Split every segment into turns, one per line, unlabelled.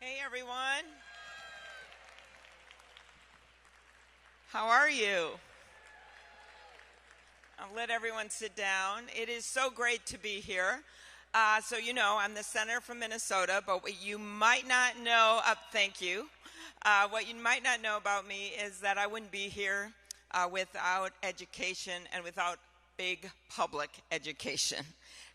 Hey, everyone. How are you? I'll let everyone sit down. It is so great to be here. So you know, I'm the senator from Minnesota, but what you might not know, thank you. What you might not know about me is that I wouldn't be here without education and without big public education.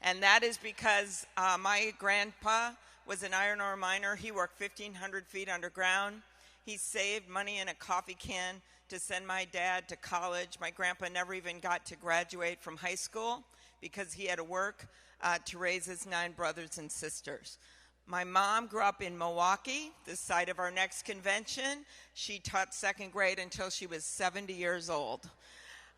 And that is because my grandpa was an iron ore miner. He worked 1,500 feet underground. He saved money in a coffee can to send my dad to college. My grandpa never even got to graduate from high school because he had to work to raise his 9 brothers and sisters. My mom grew up in Milwaukee, the site of our next convention. She taught 2nd grade until she was 70 years old.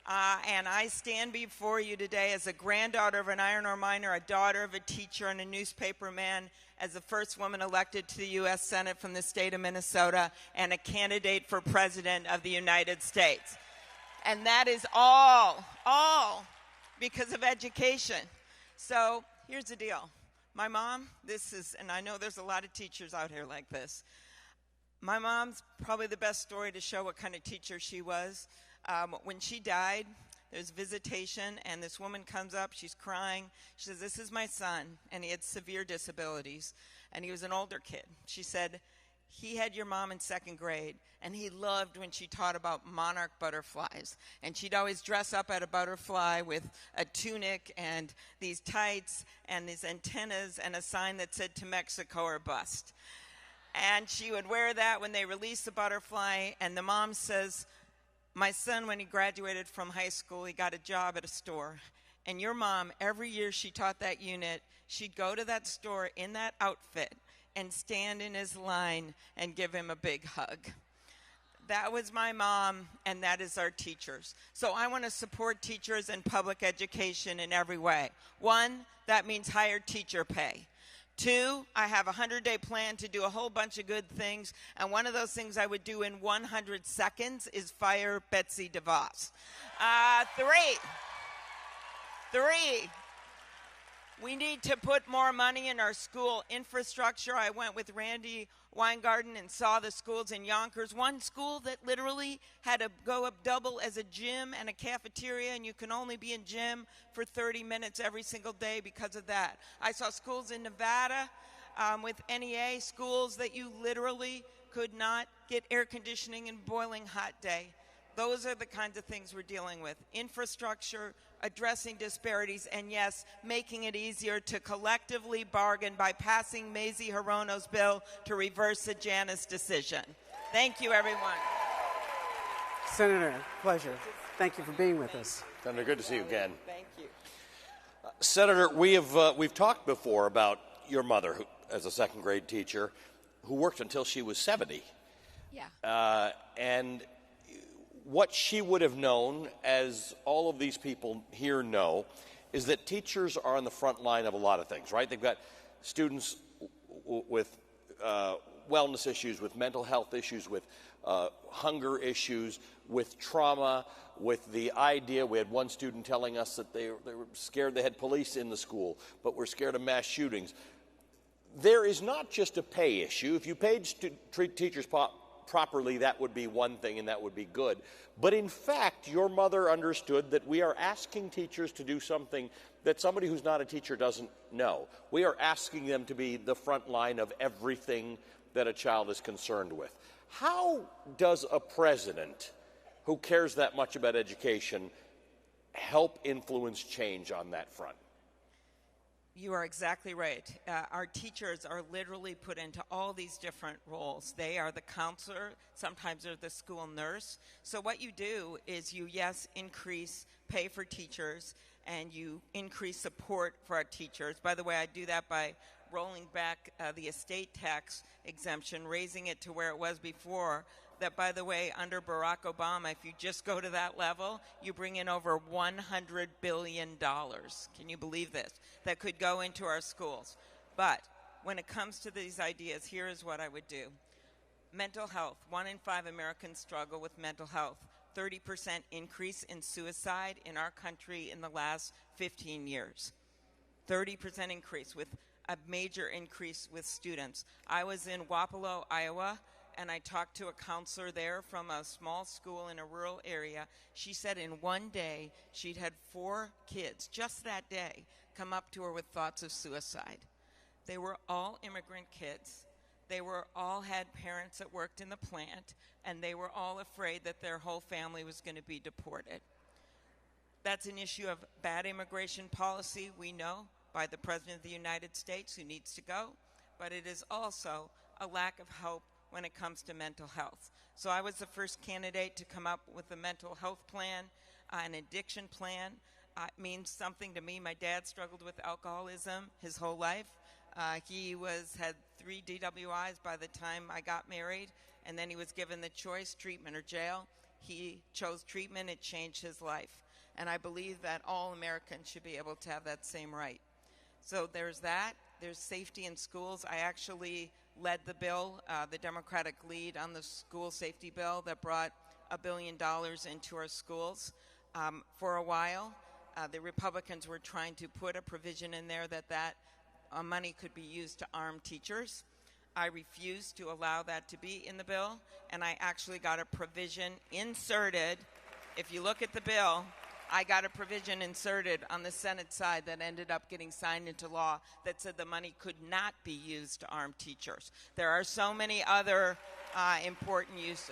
And I stand before you today as a granddaughter of an iron ore miner, a daughter of a teacher, and a newspaper man, as the first woman elected to the U.S. Senate from the state of Minnesota, and a candidate for President of the United States. And that is all because of education. So here's the deal. My mom, and I know there's a lot of teachers out here like this. My mom's probably the best story to show what kind of teacher she was. When she died, there's visitation, and this woman comes up, she's crying. She says, "This is my son, and he had severe disabilities, and he was an older kid." She said, "He had your mom in 2nd grade, and he loved when she taught about monarch butterflies. And she'd always dress up at a butterfly with a tunic and these tights and these antennas and a sign that said 'To Mexico or Bust.' And she would wear that when they released the butterfly." And the mom says, "My son, when he graduated from high school, he got a job at a store. And your mom, every year she taught that unit, she'd go to that store in that outfit and stand in his line and give him a big hug." That was my mom, and that is our teachers. So I want to support teachers and public education in every way. 1, that means higher teacher pay. 2, I have a 100-day plan to do a whole bunch of good things, and one of those things I would do in 100 seconds is fire Betsy DeVos. 3, we need to put more money in our school infrastructure. I went with Randy Weingarten and saw the schools in Yonkers. One school that literally had to go up double as a gym and a cafeteria, and you can only be in gym for 30 minutes every single day because of that. I saw schools in Nevada with NEA, schools that you literally could not get air conditioning in boiling hot day. Those are the kinds of things we're dealing with. Infrastructure, addressing disparities, and yes, making it easier to collectively bargain by passing Mazie Hirono's bill to reverse the Janus decision. Thank you, everyone.
Senator, pleasure. Thank you for being with us.
Senator, good to see you again.
Thank you.
Senator, we've talked before about your mother, who, as a 2nd grade teacher, who worked until she was 70.
Yeah.
And what she would have known, as all of these people here know, is that teachers are on the front line of a lot of things, right? They've got students with wellness issues, with mental health issues, with hunger issues, with trauma, with the idea. We had one student telling us that they were scared they had police in the school, but were scared of mass shootings. There is not just a pay issue. If you paid teachers properly, that would be one thing, and that would be good. But in fact, your mother understood that we are asking teachers to do something that somebody who's not a teacher doesn't know. We are asking them to be the front line of everything that a child is concerned with. How does a president who cares that much about education help influence change on that front?
You are exactly right. Our teachers are literally put into all these different roles. They are the counselor, sometimes they're the school nurse. So what you do is you, yes, increase pay for teachers, and you increase support for our teachers. By the way, I do that by rolling back the estate tax exemption, raising it to where it was before. That, by the way, under Barack Obama, if you just go to that level, you bring in over $100 billion. Can you believe this? That could go into our schools. But when it comes to these ideas, here is what I would do. Mental health. 1 in 5 Americans struggle with mental health. 30% increase in suicide in our country in the last 15 years. 30% increase with a major increase with students. I was in Wapello, Iowa, and I talked to a counselor there from a small school in a rural area. She said in one day she'd had 4 kids, just that day, come up to her with thoughts of suicide. They were all immigrant kids. They were all had parents that worked in the plant, and they were all afraid that their whole family was going to be deported. That's an issue of bad immigration policy, we know, by the President of the United States, who needs to go, but it is also a lack of hope when it comes to mental health. So I was the first candidate to come up with a mental health plan, an addiction plan. It means something to me. My dad struggled with alcoholism his whole life. He had 3 DWIs by the time I got married, and then he was given the choice, treatment or jail. He chose treatment. It changed his life. And I believe that all Americans should be able to have that same right. So there's that. There's safety in schools. I actually led the bill, the Democratic lead on the school safety bill that brought $1 billion into our schools. For a while, the Republicans were trying to put a provision in there that money could be used to arm teachers. I refused to allow that to be in the bill, and I actually got a provision inserted. If you look at the bill, I got a provision inserted on the Senate side that ended up getting signed into law that said the money could not be used to arm teachers. There are so many other important uses.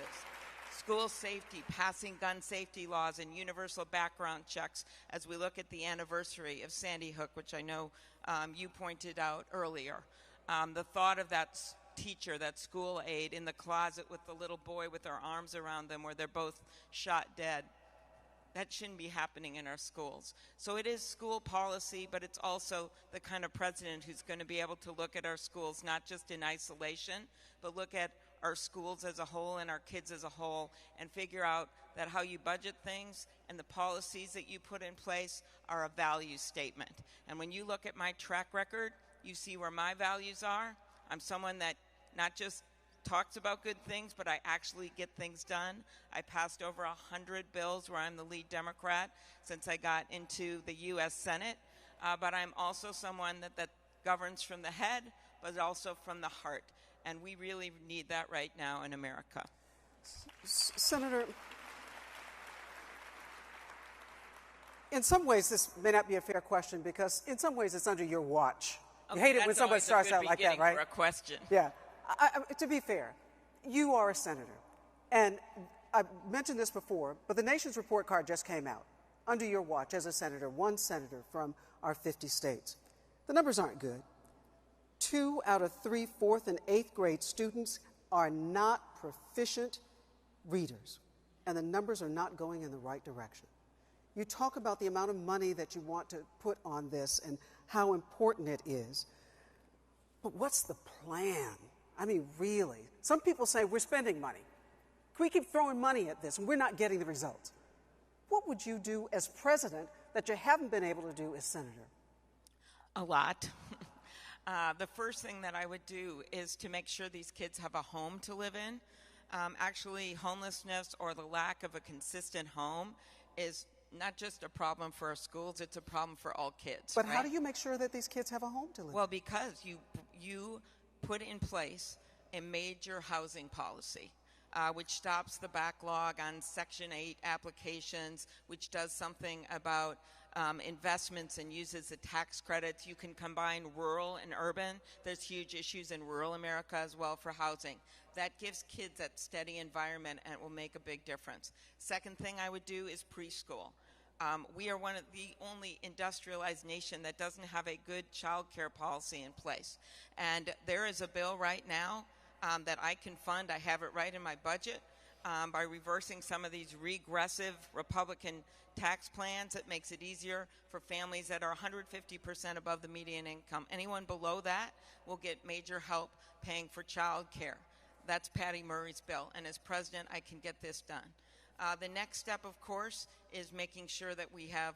School safety, passing gun safety laws, and universal background checks as we look at the anniversary of Sandy Hook, which I know you pointed out earlier. The thought of that teacher, that school aide in the closet with the little boy with their arms around them where they're both shot dead, that shouldn't be happening in our schools. So it is school policy, but it's also the kind of president who's going to be able to look at our schools not just in isolation, but look at our schools as a whole and our kids as a whole and figure out that how you budget things and the policies that you put in place are a value statement. And when you look at my track record, you see where my values are. I'm someone that not just talks about good things, but I actually get things done. I passed over 100 bills where I'm the lead Democrat since I got into the U.S. Senate. But I'm also someone that governs from the head, but also from the heart. And we really need that right now in America.
Senator, in some ways this may not be a fair question because in some ways it's under your watch. You hate it when somebody starts out like that, right?
For a question.
Yeah. To be fair, you are a senator. And I mentioned this before, but the nation's report card just came out. Under your watch as a senator, 1 senator from our 50 states. The numbers aren't good. 2 out of 3 4th and 8th grade students are not proficient readers, and the numbers are not going in the right direction. You talk about the amount of money that you want to put on this and how important it is, but what's the plan? I mean, really. Some people say we're spending money. We keep throwing money at this and we're not getting the results. What would you do as president that you haven't been able to do as senator?
A lot. The first thing that I would do is to make sure these kids have a home to live in. Actually, homelessness or the lack of a consistent home is not just a problem for our schools, it's a problem for all kids.
But
right?
how do you make sure that these kids have a home to live in?
Well, because you put in place a major housing policy, which stops the backlog on Section 8 applications, which does something about investments and uses the tax credits. You can combine rural and urban. There's huge issues in rural America as well for housing. That gives kids that steady environment and it will make a big difference. Second thing I would do is preschool. We are one of the only industrialized nation that doesn't have a good child care policy in place. And there is a bill right now that I can fund. I have it right in my budget by reversing some of these regressive Republican tax plans. It makes it easier for families that are 150% above the median income. Anyone below that will get major help paying for child care. That's Patty Murray's bill. And as president, I can get this done. The next step, of course, is making sure that we have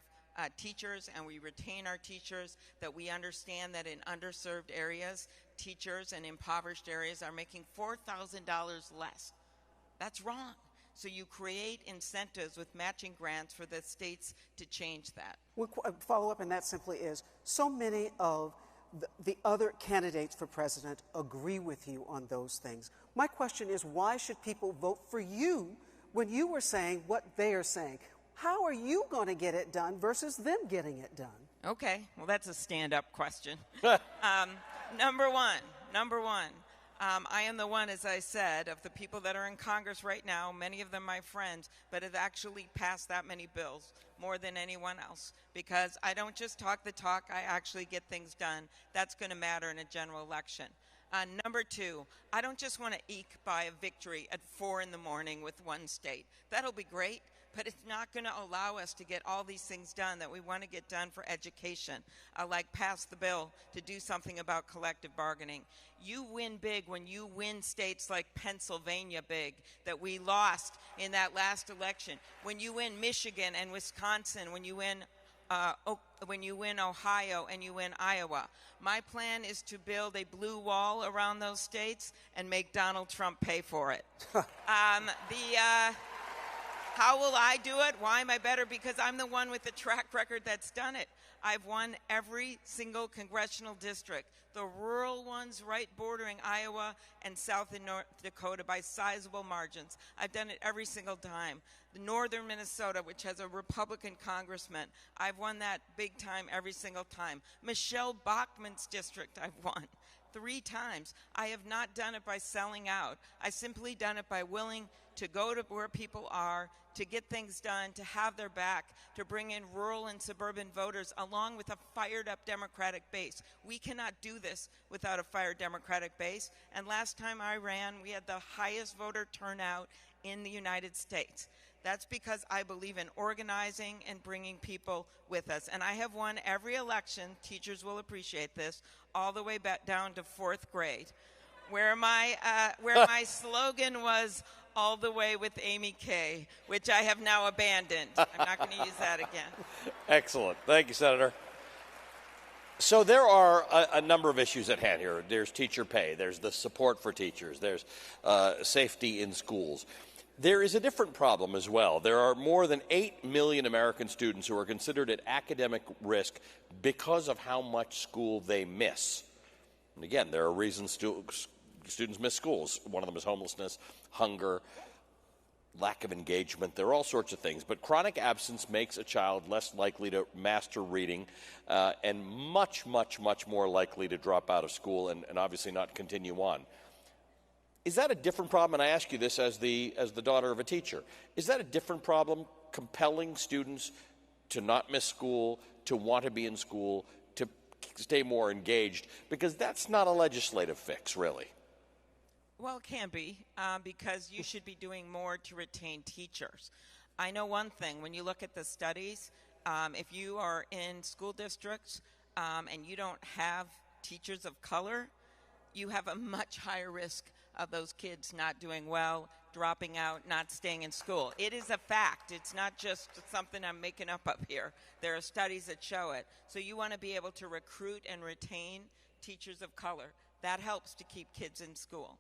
teachers and we retain our teachers, that we understand that in underserved areas, teachers in impoverished areas are making $4,000 less. That's wrong. So you create incentives with matching grants for the states to change that.
One follow-up, and that simply is, so many of the other candidates for president agree with you on those things. My question is, why should people vote for you when you were saying what they are saying? How are you going to get it done versus them getting it done?
Okay, well, that's a stand-up question. Number one, I am the one, as I said, of the people that are in Congress right now, many of them my friends, but have actually passed that many bills, more than anyone else, because I don't just talk the talk, I actually get things done. That's going to matter in a general election. Number two, I don't just want to eke by a victory at 4 in the morning with one state. That'll be great, but it's not going to allow us to get all these things done that we want to get done for education, like pass the bill to do something about collective bargaining. You win big when you win states like Pennsylvania big that we lost in that last election. When you win Michigan and Wisconsin, when you win Ohio and you win Iowa. My plan is to build a blue wall around those states and make Donald Trump pay for it. How will I do it? Why am I better? Because I'm the one with the track record that's done it. I've won every single congressional district, the rural ones right bordering Iowa and South and North Dakota by sizable margins. I've done it every single time. The northern Minnesota, which has a Republican congressman, I've won that big time every single time. Michelle Bachmann's district, I've won 3 times. I have not done it by selling out. I simply done it by willing to go to where people are, to get things done, to have their back, to bring in rural and suburban voters along with a fired up Democratic base. We cannot do this without a fired Democratic base. And last time I ran, we had the highest voter turnout in the United States. That's because I believe in organizing and bringing people with us. And I have won every election, teachers will appreciate this, all the way back down to 4th grade, where my slogan was all the way with Amy Kay, which I have now abandoned. I'm not going to use that again.
Excellent. Thank you, Senator. So there are a number of issues at hand here. There's teacher pay. There's the support for teachers. There's safety in schools. There is a different problem as well. There are more than 8 million American students who are considered at academic risk because of how much school they miss. And again, there are reasons students miss schools. One of them is homelessness, hunger, lack of engagement. There are all sorts of things. But chronic absence makes a child less likely to master reading and much, much, much more likely to drop out of school and obviously not continue on. Is that a different problem? And I ask you this as the daughter of a teacher. Is that a different problem, compelling students to not miss school, to want to be in school, to stay more engaged? Because that's not a legislative fix, really.
Well, it can be, because you should be doing more to retain teachers. I know one thing. When you look at the studies, if you are in school districts and you don't have teachers of color, you have a much higher risk of those kids not doing well, dropping out, not staying in school. It is a fact. It's not just something I'm making up here. There are studies that show it. So you want to be able to recruit and retain teachers of color. That helps to keep kids in school.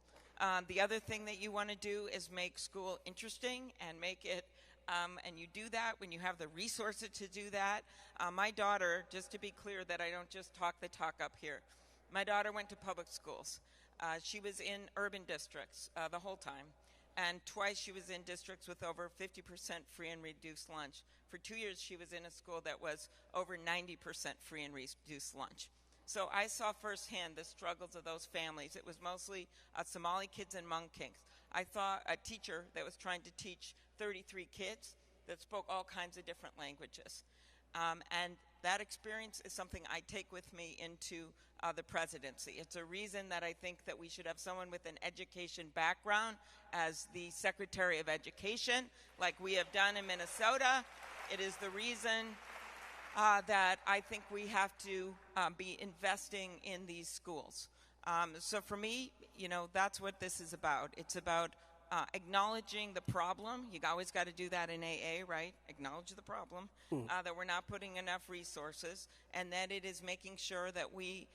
The other thing that you want to do is make school interesting and make it, and you do that when you have the resources to do that. My daughter, just to be clear that I don't just talk the talk up here, my daughter went to public schools. She was in urban districts the whole time, and twice she was in districts with over 50% free and reduced lunch. For 2 years, she was in a school that was over 90% free and reduced lunch. So I saw firsthand the struggles of those families. It was mostly Somali kids and Hmong kids. I saw a teacher that was trying to teach 33 kids that spoke all kinds of different languages. And that experience is something I take with me into the presidency. It's a reason that I think that we should have someone with an education background as the Secretary of Education, like we have done in Minnesota. It is the reason that I think we have to be investing in these schools. So for me, that's what this is about. It's about acknowledging the problem. You always got to do that in AA, right? Acknowledge the problem, that we're not putting enough resources, and that it is making sure that we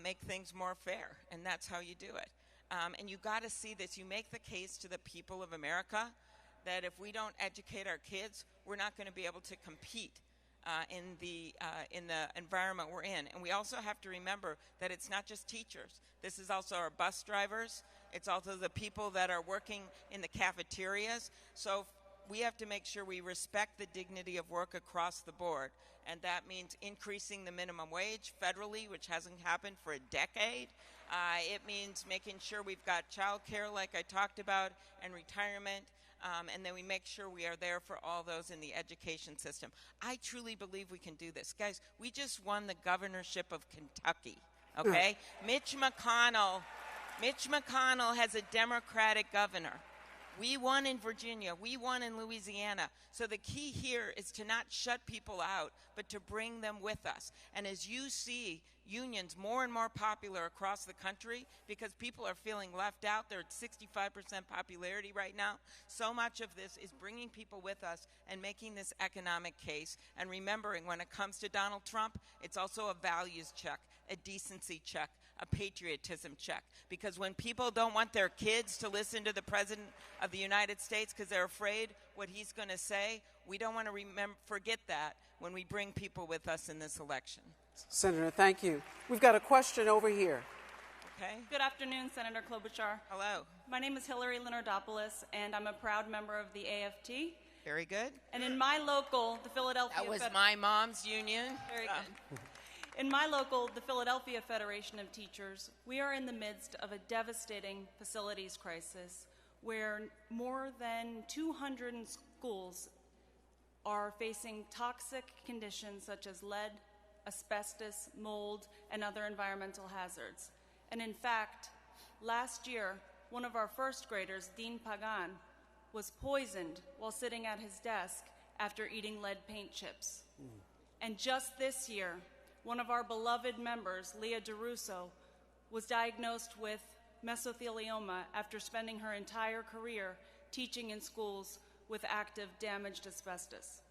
make things more fair, and that's how you do it. And you got to see this. You make the case to the people of America that if we don't educate our kids, we're not going to be able to compete in the environment we're in. And we also have to remember that it's not just teachers. This is also our bus drivers. It's also the people that are working in the cafeterias. So we have to make sure we respect the dignity of work across the board. And that means increasing the minimum wage federally, which hasn't happened for a decade. It means making sure we've got child care, like I talked about, and retirement. And then we make sure we are there for all those in the education system. I truly believe we can do this. Guys, we just won the governorship of Kentucky, okay? Mitch McConnell has a Democratic governor. We won in Virginia. We won in Louisiana. So the key here is to not shut people out, but to bring them with us. And as you see unions more and more popular across the country because people are feeling left out, they're at 65% popularity right now. So much of this is bringing people with us and making this economic case. And remembering, when it comes to Donald Trump, it's also a values check, a decency check, a patriotism check. Because when people don't want their kids to listen to the President of the United States because they're afraid what he's going to say, we don't want to forget that when we bring people with us in this election.
Senator, thank you. We've got a question over here.
Okay.
Good afternoon, Senator Klobuchar.
Hello.
My name is Hillary Leonardopoulos, and I'm a proud member of the AFT.
Very good.
And in my local, the Philadelphia...
That was my mom's union.
Very good. In my local, the Philadelphia Federation of Teachers, we are in the midst of a devastating facilities crisis where more than 200 schools are facing toxic conditions such as lead, asbestos, mold, and other environmental hazards. And in fact, last year, one of our first graders, Dean Pagan, was poisoned while sitting at his desk after eating lead paint chips. And just this year, one of our beloved members, Leah DeRusso, was diagnosed with mesothelioma after spending her entire career teaching in schools with active damaged asbestos.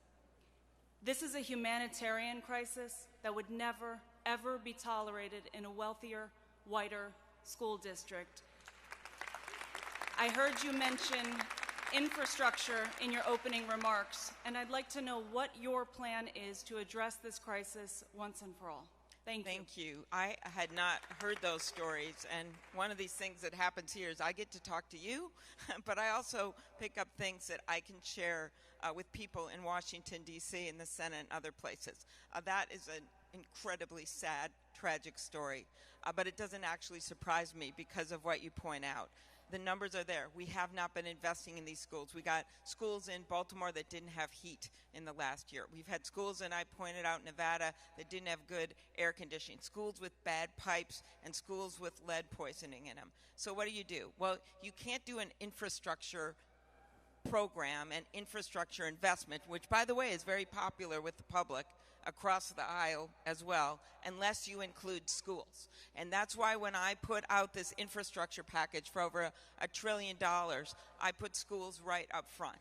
This is a humanitarian crisis that would never, ever be tolerated in a wealthier, whiter school district. I heard you mention infrastructure in your opening remarks, and I'd like to know what your plan is to address this crisis once and for all. Thank you.
Thank you. I had not heard those stories, and one of these things that happens here is I get to talk to you, but I also pick up things that I can share with people in Washington, D.C., in the Senate, and other places. That is an incredibly sad, tragic story, but it doesn't actually surprise me because of what you point out. The numbers are there. We have not been investing in these schools. We got schools in Baltimore that didn't have heat in the last year. We've had schools, and I pointed out, Nevada, that didn't have good air conditioning, schools with bad pipes, and schools with lead poisoning in them. So what do? Well, you can't do an infrastructure program and infrastructure investment, which, by the way, is very popular with the public across the aisle as well, unless you include schools. And that's why when I put out this infrastructure package for over $1 trillion, I put schools right up front.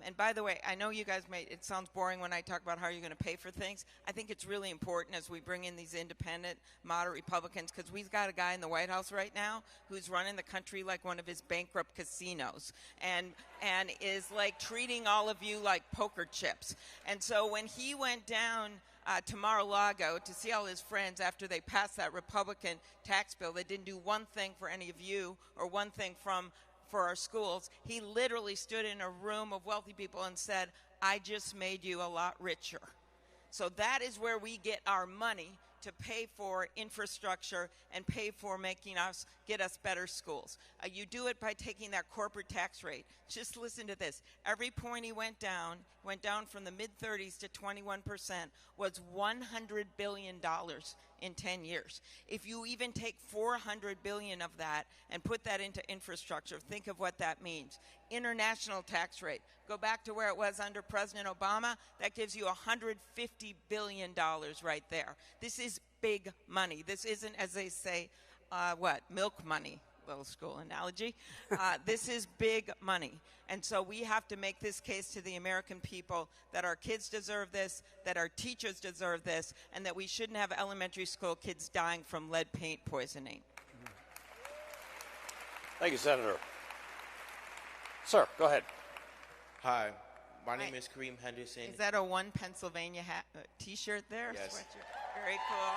And by the way, I know you guys it sounds boring when I talk about how you're going to pay for things. I think it's really important as we bring in these independent, moderate Republicans, because we've got a guy in the White House right now who's running the country like one of his bankrupt casinos and is like treating all of you like poker chips. And so when he went down to Mar-a-Lago to see all his friends after they passed that Republican tax bill, they didn't do one thing for any of you or one thing for our schools. He literally stood in a room of wealthy people and said, I just made you a lot richer. So that is where we get our money to pay for infrastructure and pay for get us better schools. You do it by taking that corporate tax rate. Just listen to this. Every point he went down from the mid-30s to 21%, was $100 billion in 10 years. If you even take $400 billion of that and put that into infrastructure, think of what that means. International tax rate. Go back to where it was under President Obama. That gives you $150 billion right there. This is big money. This isn't, as they say, milk money. Little school analogy. This is big money. And so we have to make this case to the American people that our kids deserve this, that our teachers deserve this, and that we shouldn't have elementary school kids dying from lead paint poisoning.
Thank you, Senator. Sir, go ahead.
Hi, My name is Kareem Henderson.
Is that a One Pennsylvania T-shirt there?
Yes.
Sweatshirt. Very cool.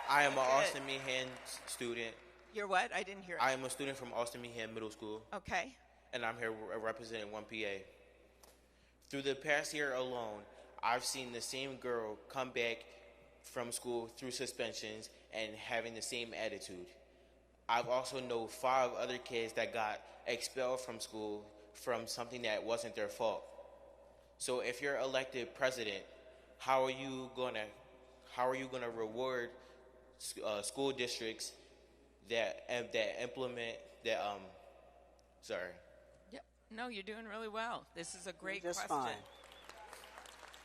I am an Austin Meehan student.
You're what? I didn't hear it.
I am a student from Austin Meehan Middle School.
Okay.
And I'm here representing 1PA. Through the past year alone, I've seen the same girl come back from school through suspensions and having the same attitude. I've also known 5 other kids that got expelled from school from something that wasn't their fault. So if you're elected president, how are you gonna reward school districts that implement that? Sorry.
Yep. No, you're doing really well. This is a great
Just
question.
fine.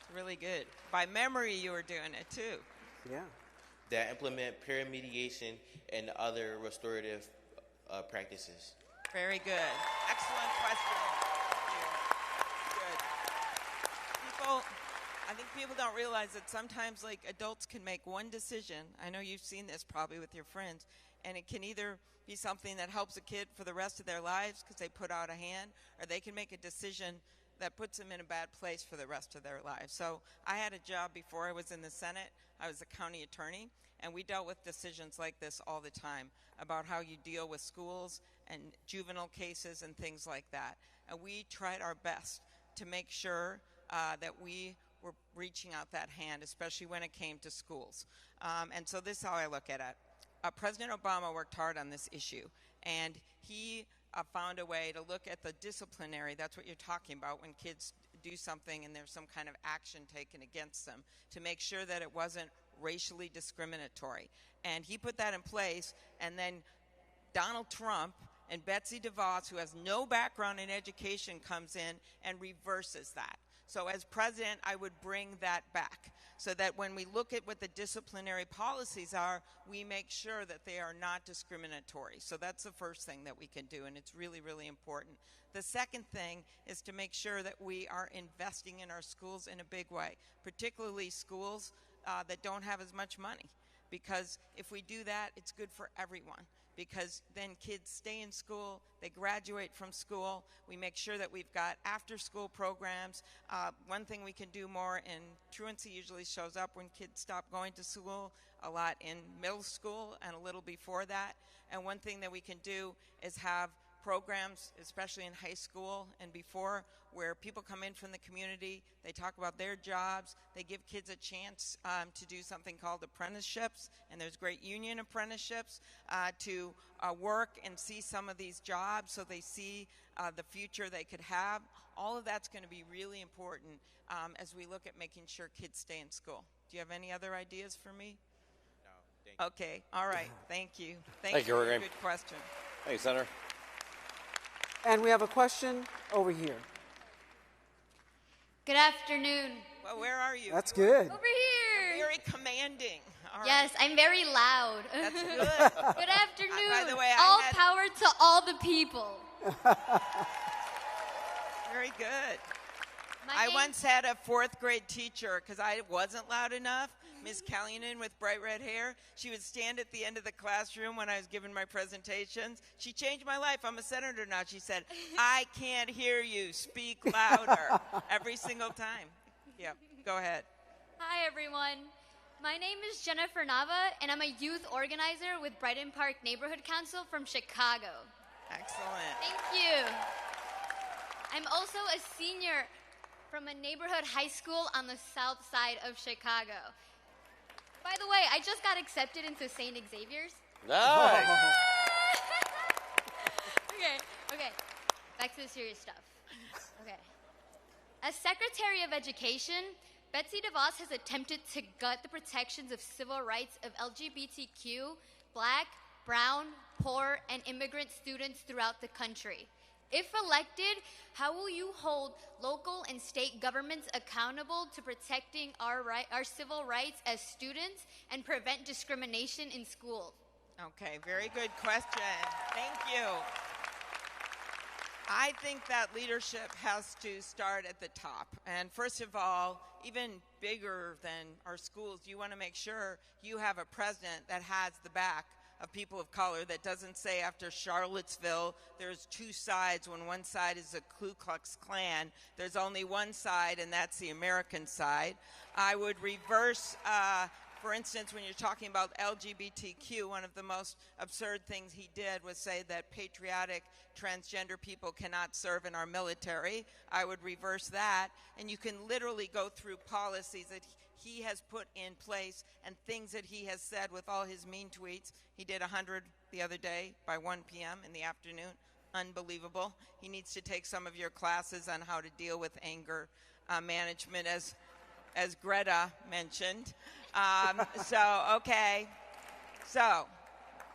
It's really good. By memory, you were doing it too.
Yeah.
That implement peer mediation and other restorative practices.
Very good. Excellent question. Thank you. Good. I think people don't realize that sometimes, like, adults can make one decision. I know you've seen this probably with your friends, and it can either be something that helps a kid for the rest of their lives because they put out a hand, or they can make a decision that puts them in a bad place for the rest of their lives. So I had a job before I was in the Senate. I was a county attorney, and we dealt with decisions like this all the time about how you deal with schools and juvenile cases and things like that. And we tried our best to make sure that we were reaching out that hand, especially when it came to schools. And so this is how I look at it. President Obama worked hard on this issue, and he found a way to look at the disciplinary, that's what you're talking about, when kids do something and there's some kind of action taken against them, to make sure that it wasn't racially discriminatory. And he put that in place, and then Donald Trump and Betsy DeVos, who has no background in education, comes in and reverses that. So as president, I would bring that back so that when we look at what the disciplinary policies are, we make sure that they are not discriminatory. So that's the first thing that we can do, and it's really, really important. The second thing is to make sure that we are investing in our schools in a big way, particularly schools that don't have as much money. Because if we do that, it's good for everyone. Because then kids stay in school, they graduate from school. We make sure that we've got after-school programs. One thing we can do more, and truancy usually shows up when kids stop going to school, a lot in middle school and a little before that. And one thing that we can do is have programs, especially in high school and before, where people come in from the community, they talk about their jobs, they give kids a chance to do something called apprenticeships, and there's great union apprenticeships to work and see some of these jobs so they see the future they could have. All of that's going to be really important as we look at making sure kids stay in school. Do you have any other ideas for me?
No, thank you.
Okay, all right, thank you.
Thank you,
for your
Graham.
good question.
Thanks, Senator.
And we have a question over here.
Good afternoon.
Well, where are you?
That's good.
Over here.
Very commanding. All
Yes, I'm very loud.
right. That's good.
Good afternoon.
By the way,
all power to all the people.
Very good.
My
I
name-
once had a 4th grade teacher, because I wasn't loud enough, Miss Callanan with bright red hair. She would stand at the end of the classroom when I was giving my presentations. She changed my life. I'm a senator now. She said, I can't hear you. Speak louder. Every single time. Yep. Go ahead.
Hi, everyone. My name is Jennifer Nava, and I'm a youth organizer with Brighton Park Neighborhood Council from Chicago.
Excellent.
Thank you. I'm also a senior from a neighborhood high school on the south side of Chicago. By the way, I just got accepted into St. Xavier's.
Nice.
Okay. Back to the serious stuff. Okay. As Secretary of Education, Betsy DeVos has attempted to gut the protections of civil rights of LGBTQ, Black, Brown, poor, and immigrant students throughout the country. If elected, how will you hold local and state governments accountable to protecting our civil rights as students and prevent discrimination in school?
Okay, very good question. Thank you. I think that leadership has to start at the top. And first of all, even bigger than our schools, you want to make sure you have a president that has the back of people of color that doesn't say after Charlottesville there's two sides when one side is the Ku Klux Klan. There's only one side, and that's the American side. I would reverse, for instance, when you're talking about LGBTQ, one of the most absurd things he did was say that patriotic transgender people cannot serve in our military. I would reverse that, and you can literally go through policies that he has put in place and things that he has said with all his mean tweets. He did 100 the other day by 1 p.m. in the afternoon. Unbelievable. He needs to take some of your classes on how to deal with anger management, as Greta mentioned. So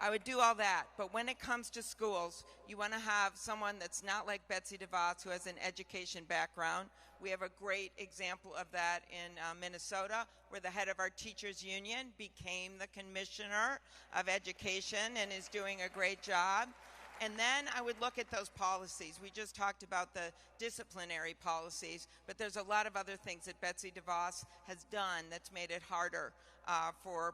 I would do all that. But when it comes to schools, you want to have someone that's not like Betsy DeVos, who has an education background. We have a great example of that in Minnesota, where the head of our teachers union became the commissioner of education and is doing a great job. And then I would look at those policies. We just talked about the disciplinary policies, but there's a lot of other things that Betsy DeVos has done that's made it harder for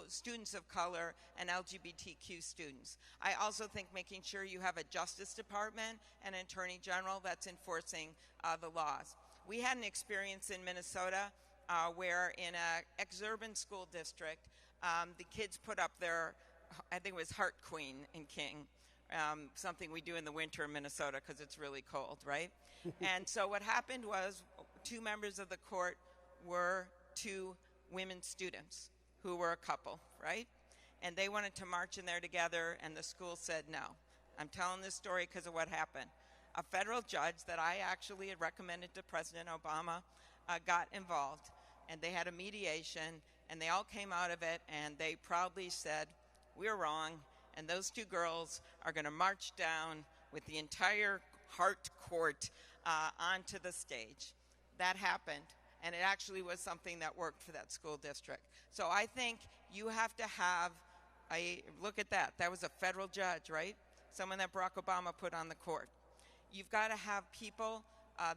students of color and LGBTQ students. I also think making sure you have a Justice Department and an Attorney General that's enforcing the laws. We had an experience in Minnesota where in an exurban school district, the kids put up their, I think it was Heart Queen in King, something we do in the winter in Minnesota because it's really cold, right? And so what happened was two members of the court were two women students who were a couple, right? And they wanted to march in there together, and the school said no. I'm telling this story because of what happened. A federal judge that I actually had recommended to President Obama got involved, and they had a mediation, and they all came out of it, and they proudly said, we're wrong, and those two girls are going to march down with the entire Hart court onto the stage. That happened, and it actually was something that worked for that school district. So I think you have to have look at that. That was a federal judge, right? Someone that Barack Obama put on the court. You've got to have people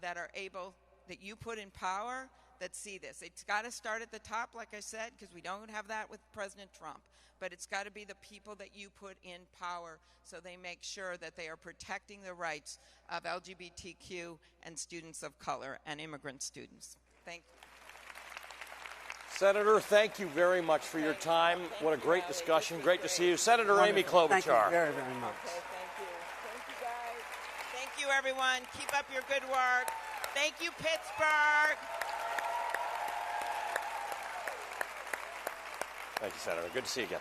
that are able, that you put in power, that see this. It's got to start at the top, like I said, because we don't have that with President Trump. But it's got to be the people that you put in power so they make sure that they are protecting the rights of LGBTQ and students of color and immigrant students. Thank you.
Senator, thank you very much for your time. What a great discussion. Great to see you. Senator Amy Klobuchar.
Thank you very, very much.
Okay, thank you. Thank you, guys. Thank you, everyone. Keep up your good work. Thank you, Pittsburgh.
Thank you, Senator. Good to see you again.